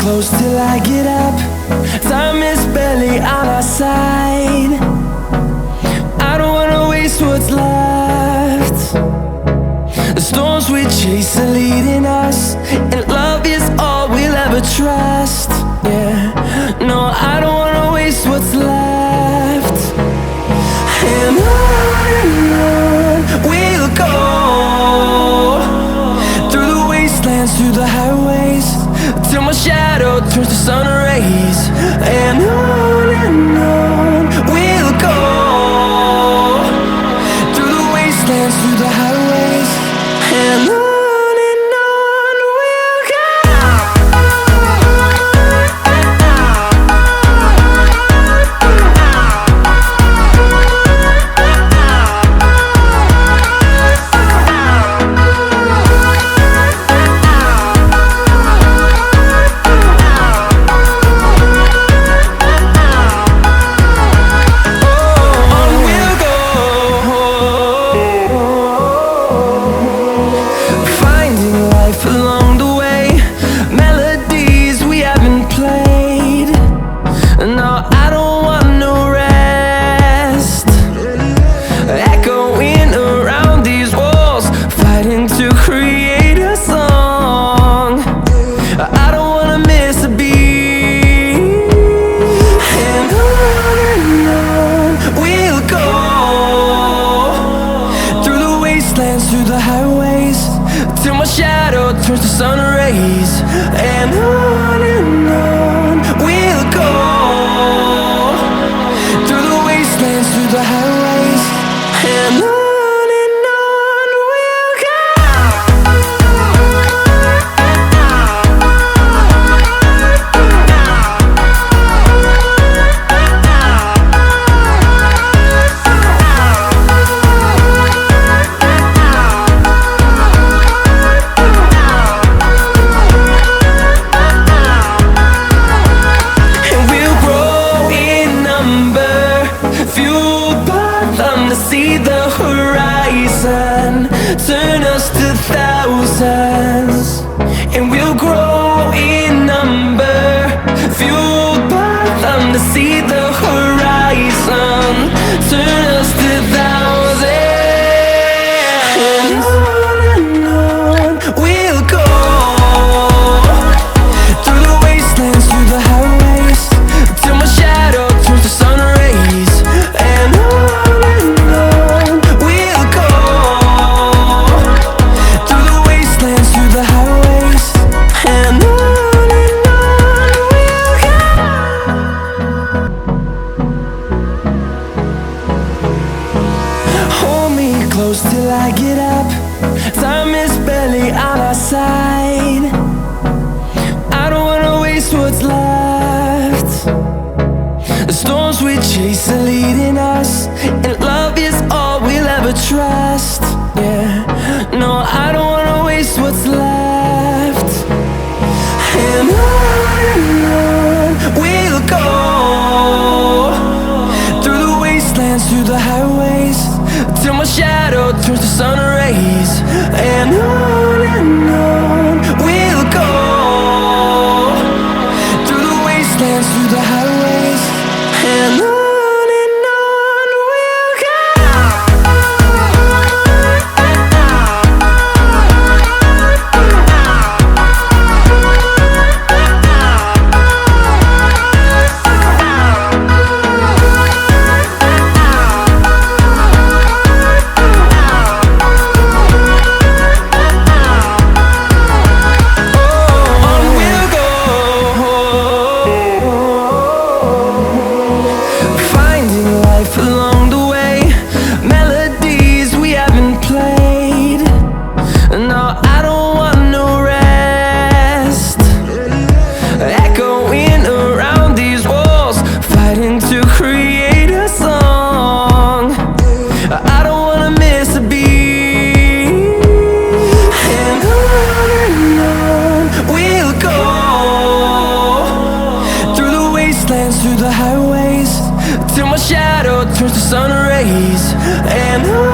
Close till I get up. Time is barely on our side. I don't wanna waste what's left. The storms we chase are leading us, and love is all we'll ever trust. Yeah, no, I don't wanna waste what's left. And on we'll go, through the wastelands, through the highways, till my shadow turns to sun rays. And on we'll go, through the wastelands, through the highways, and on we'll go. Through the highways, till my shadow turns to sun rays. And on we'll go, through the wastelands, through the highways, and on we'll go. See the horizon turn us to thousands, and we'll grow in number, fueled by them. To see the horizon turn us to thousands, and on we'll go, through the wastelands, through the highways, till my shadow turns to sun rays. And close till I get up. Time is barely on our side. I don't wanna waste what's left. The storms we chase are leading us, and love is all we'll ever trust. Yeah, no, I don't wanna waste what's left. And on we'll go, through the wastelands, through the highways, till my shadow turns to sun rays. And on we'll go, through the wastelands, through the highways, and on. till my shadow turns to sun rays. And